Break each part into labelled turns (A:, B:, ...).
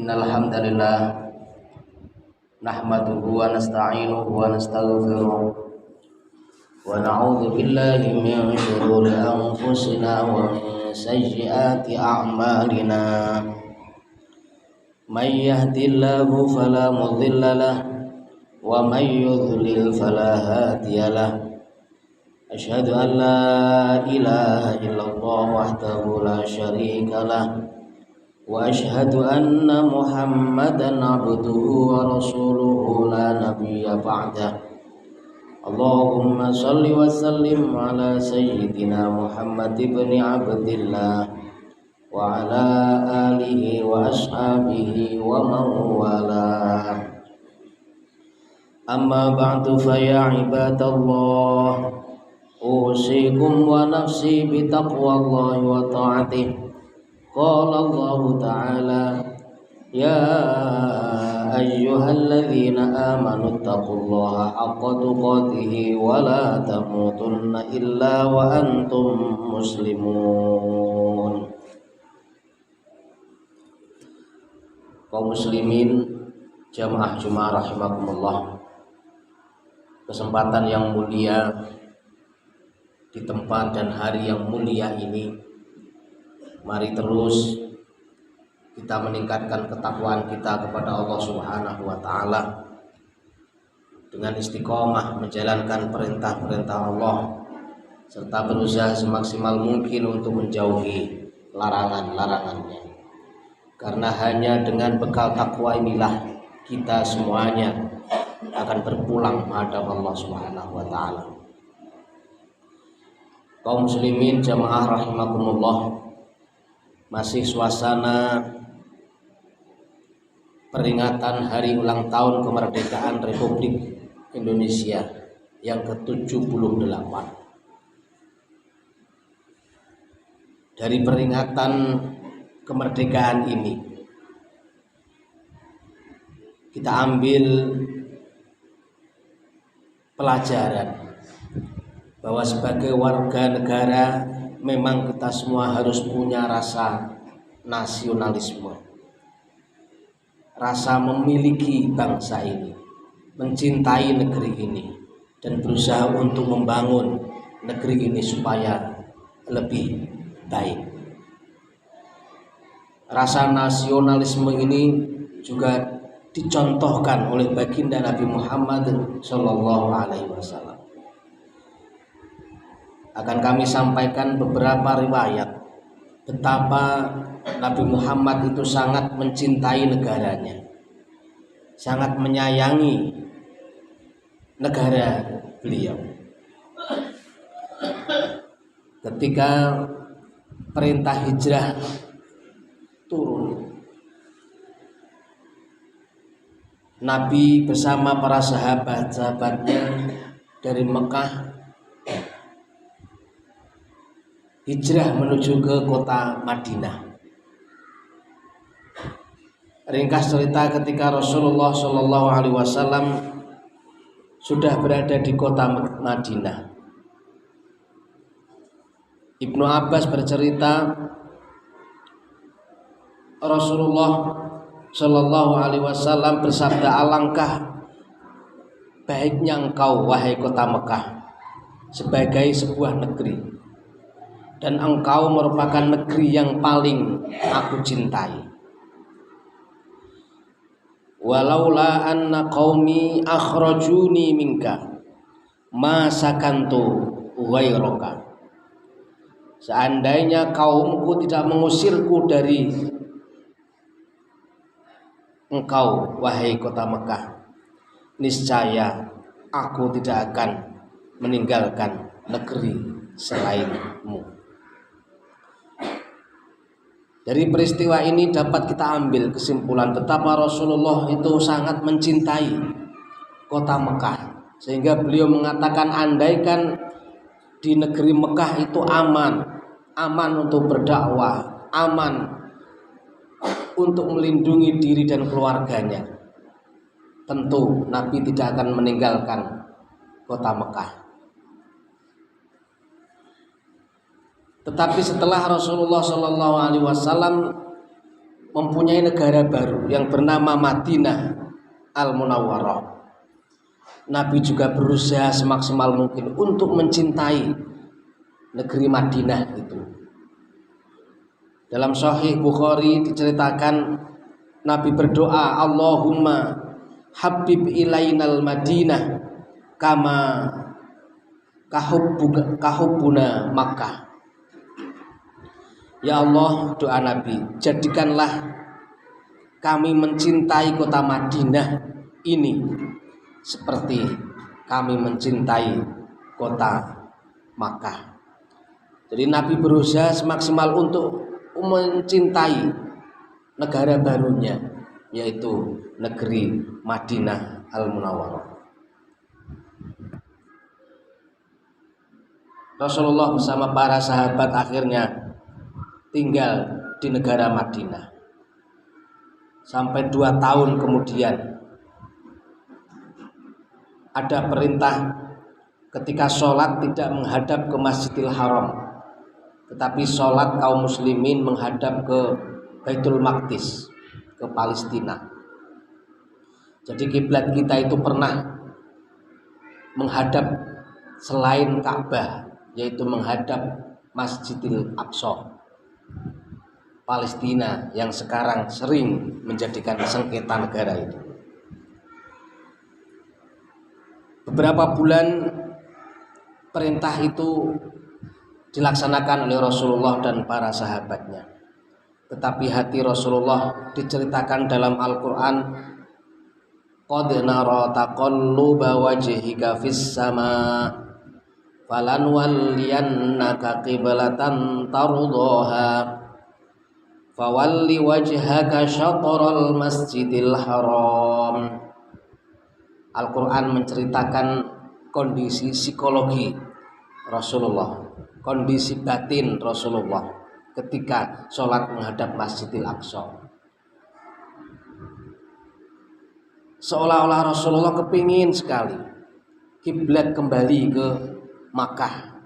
A: Innal hamdalillah nahmaduhu wa nasta'inuhu wa nastaghfiruh wa na'udzu billahi min shururi anfusina wa min sayyiati a'malina. May yahdihillahu fala mudilla lahu wa may yudlil fala hadiya lahu. Asyhadu an la ilaha illallah wahdahu la syarika lahu wa asyhadu anna Muhammadan abduhu wa rasuluhu la nabiyya ba'dah. Allahumma shalli wa sallim ala sayyidina Muhammad ibn Abdillah wa ala alihi wa ashabihi wa man walah. Amma ba'du fa ya ibadallah, usikum wa nafsi bi taqwallahi wa ta'atihi. Qala Allah Ta'ala, ya ayyuhalladzina amanu taqullaha haqqa tuqatih wa la tamutunna illa wa antum muslimun. Kaum muslimin jamaah Jumat rahimakumullah, kesempatan yang mulia di tempat dan hari yang mulia ini, mari terus kita meningkatkan ketakwaan kita kepada Allah Subhanahu wa taala dengan istiqomah menjalankan perintah-perintah Allah serta berusaha semaksimal mungkin untuk menjauhi larangan-larangannya. Karena hanya dengan bekal takwa inilah kita semuanya akan berpulang menghadap Allah Subhanahu wa taala. Kaum muslimin jamaah rahimakumullah, masih suasana peringatan hari ulang tahun kemerdekaan Republik Indonesia yang ke-78. Dari peringatan kemerdekaan ini kita ambil pelajaran bahwa sebagai warga negara memang kita semua harus punya rasa nasionalisme, rasa memiliki bangsa ini, mencintai negeri ini, dan berusaha untuk membangun negeri ini supaya lebih baik. Rasa nasionalisme ini juga dicontohkan oleh baginda Nabi Muhammad SAW. Akan kami sampaikan beberapa riwayat betapa Nabi Muhammad itu sangat mencintai negaranya, sangat menyayangi negara beliau. Ketika perintah hijrah turun, Nabi bersama para sahabat-sahabatnya dari Mekah hijrah menuju ke kota Madinah. Ringkas cerita, ketika Rasulullah SAW sudah berada di kota Madinah, Ibnu Abbas bercerita Rasulullah SAW bersabda, alangkah baiknya engkau wahai kota Mekah sebagai sebuah negeri, dan engkau merupakan negeri yang paling aku cintai. Walaula anna qaumi akhrajuni minka ma sakantu ghairaka. Seandainya kaumku tidak mengusirku dari engkau wahai kota Mekah, niscaya aku tidak akan meninggalkan negeri selainmu. Dari peristiwa ini dapat kita ambil kesimpulan betapa Rasulullah itu sangat mencintai kota Mekah, sehingga beliau mengatakan andaikan di negeri Mekah itu aman untuk berdakwah, aman untuk melindungi diri dan keluarganya, tentu Nabi tidak akan meninggalkan kota Mekah. Tetapi setelah Rasulullah SAW mempunyai negara baru yang bernama Madinah Al-Munawwarah. Nabi juga berusaha semaksimal mungkin untuk mencintai negeri Madinah itu. Dalam Sahih Bukhari diceritakan Nabi berdoa, Allahumma habib ilainal Madinah kama kahubbuna Makkah. Ya Allah, doa Nabi, jadikanlah kami mencintai kota Madinah ini seperti kami mencintai kota Makkah. Jadi Nabi berusaha semaksimal untuk mencintai negara barunya, yaitu negeri Madinah Al-Munawwarah. Rasulullah bersama para sahabat akhirnya tinggal di negara Madinah sampai 2 tahun kemudian. Ada perintah ketika sholat tidak menghadap ke Masjidil Haram, tetapi sholat kaum muslimin menghadap ke Baitul Maqdis, ke Palestina. Jadi kiblat kita itu pernah menghadap selain Ka'bah, yaitu menghadap Masjidil Aqsa, Palestina yang sekarang sering menjadikan sengketa negara itu. Beberapa bulan perintah itu dilaksanakan oleh Rasulullah dan para sahabatnya. Tetapi hati Rasulullah diceritakan dalam Al-Quran, qad nara taqalluba wajhika fis sama falanwalliyannaka qiblatan tardaha fawalli wajhaka syatral masjidil haram. Al-Quran menceritakan kondisi psikologi Rasulullah, kondisi batin Rasulullah ketika sholat menghadap Masjidil Aqsa. Seolah-olah Rasulullah kepingin sekali kiblat kembali ke Makkah,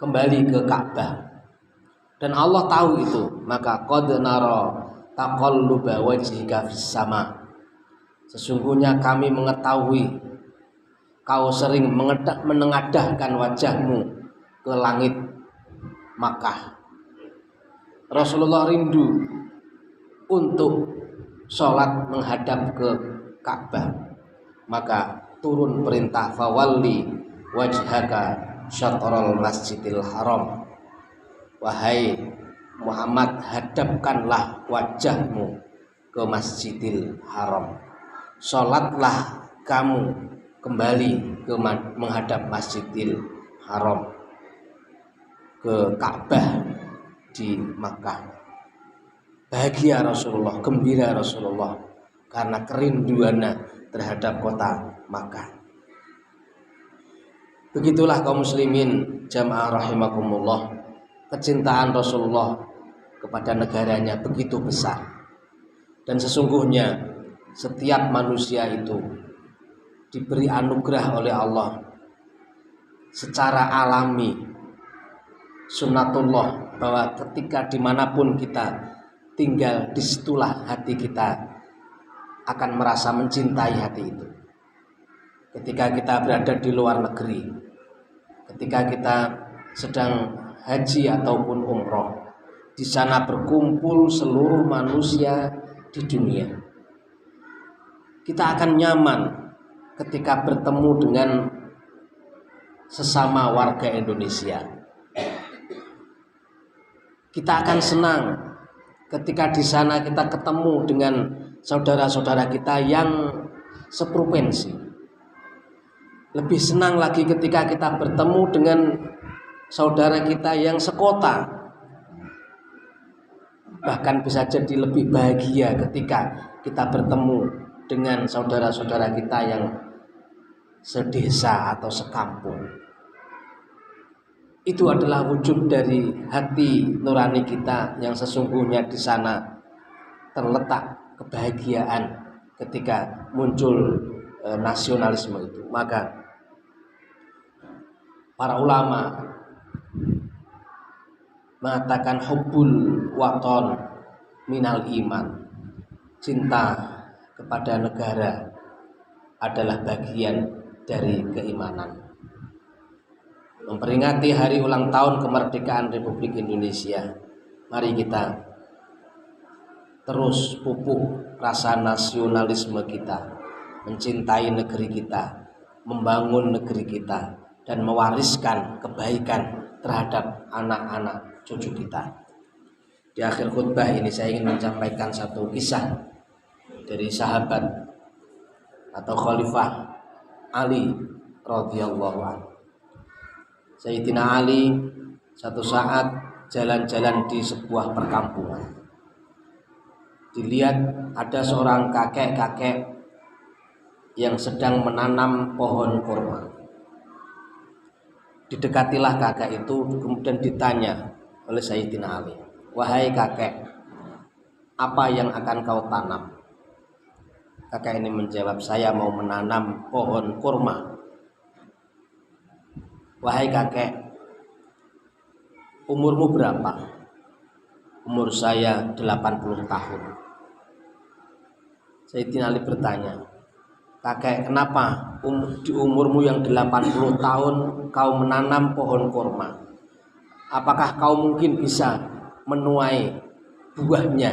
A: kembali ke Ka'bah. Dan Allah tahu itu, maka qad nara taqalluba wajhika fis sama. Sesungguhnya kami mengetahui kau sering menengadahkan wajahmu ke langit Makkah. Rasulullah rindu untuk sholat menghadap ke Ka'bah, maka turun perintah fawalli wajhaka syatral masjidil haram. Wahai Muhammad, hadapkanlah wajahmu ke Masjidil Haram. Sholatlah kamu kembali ke menghadap Masjidil Haram, ke Ka'bah di Makkah. Bahagia Rasulullah, gembira Rasulullah karena kerinduannya terhadap kota Makkah. Begitulah kaum muslimin jamaah rahimakumullah, kecintaan Rasulullah kepada negaranya begitu besar. Dan sesungguhnya setiap manusia itu diberi anugerah oleh Allah secara alami, sunnatullah, bahwa ketika dimanapun kita tinggal, disitulah hati kita akan merasa mencintai hati itu. Ketika kita berada di luar negeri, ketika kita sedang haji ataupun umroh, di sana berkumpul seluruh manusia di dunia, kita akan nyaman ketika bertemu dengan sesama warga Indonesia. Kita akan senang ketika di sana kita ketemu dengan saudara-saudara kita yang seprovinsi. Lebih senang lagi ketika kita bertemu dengan saudara kita yang sekota. Bahkan bisa jadi lebih bahagia ketika kita bertemu dengan saudara-saudara kita yang sedesa atau sekampung. Itu adalah wujud dari hati nurani kita yang sesungguhnya di sana terletak kebahagiaan ketika muncul nasionalisme itu. Maka para ulama mengatakan hubbul waton minal iman. Cinta kepada negara adalah bagian dari keimanan. Memperingati hari ulang tahun kemerdekaan Republik Indonesia, mari kita terus pupuk rasa nasionalisme kita, mencintai negeri kita, membangun negeri kita, dan mewariskan kebaikan terhadap anak-anak cucu kita. Di akhir khutbah ini saya ingin menyampaikan satu kisah dari sahabat atau Khalifah Ali radhiyallahu anhu. Sayyidina Ali satu saat jalan-jalan di sebuah perkampungan. Dilihat ada seorang kakek-kakek yang sedang menanam pohon kurma. Didekatilah kakek itu, kemudian ditanya oleh Sayyidina Ali, "Wahai kakek, apa yang akan kau tanam?" Kakek ini menjawab, "Saya mau menanam pohon kurma." "Wahai kakek, umurmu berapa?" "Umur saya 80 tahun." Sayyidina Ali bertanya, "Kakek, kenapa di umurmu yang 80 tahun kau menanam pohon kurma? Apakah kau mungkin bisa menuai buahnya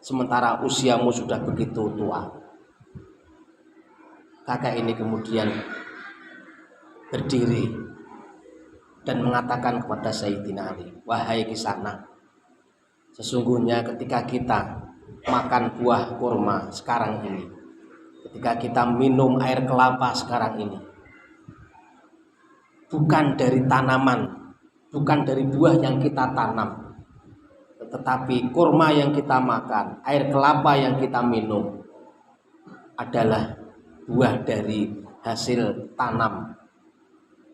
A: sementara usiamu sudah begitu tua?" Kakek ini kemudian berdiri dan mengatakan kepada Sayyidina Ali, "Wahai Kisana, sesungguhnya ketika kita makan buah kurma sekarang ini, ketika kita minum air kelapa sekarang ini, bukan dari tanaman, bukan dari buah yang kita tanam, tetapi kurma yang kita makan, air kelapa yang kita minum adalah buah dari hasil tanam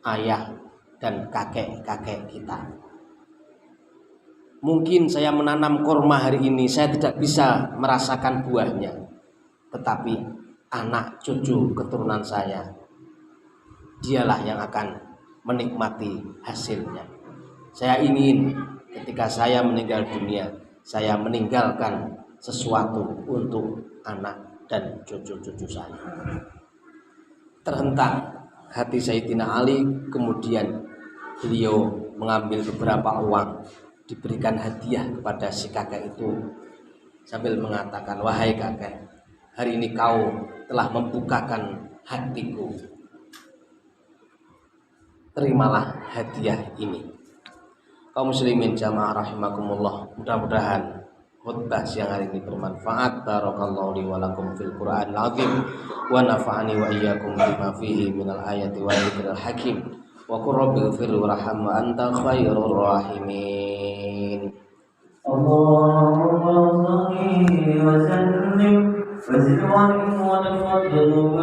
A: ayah dan kakek-kakek kita. Mungkin saya menanam kurma hari ini, saya tidak bisa merasakan buahnya, tetapi anak cucu keturunan saya, dialah yang akan menikmati hasilnya. Saya ingin ketika saya meninggal dunia, saya meninggalkan sesuatu untuk anak dan cucu-cucu saya." Terhentak hati Sayyidina Ali, kemudian beliau mengambil beberapa uang, diberikan hadiah kepada si kakek itu sambil mengatakan, "Wahai kakek, hari ini kau telah membukakan hatiku. Terimalah hadiah ini." Kaum muslimin jamaah rahimakumullah, mudah-mudahan khutbah siang hari ini bermanfaat. Barakallahu li wa lakum fil Qur'anil azim wa nafa'ani wa iyyakum bima fihi minal ayati wa dzikril hakim. Wa qur rabbighfir warham wa anta khairur rahimin.
B: Allahumma shalli wa sallim wa zid wa barik wa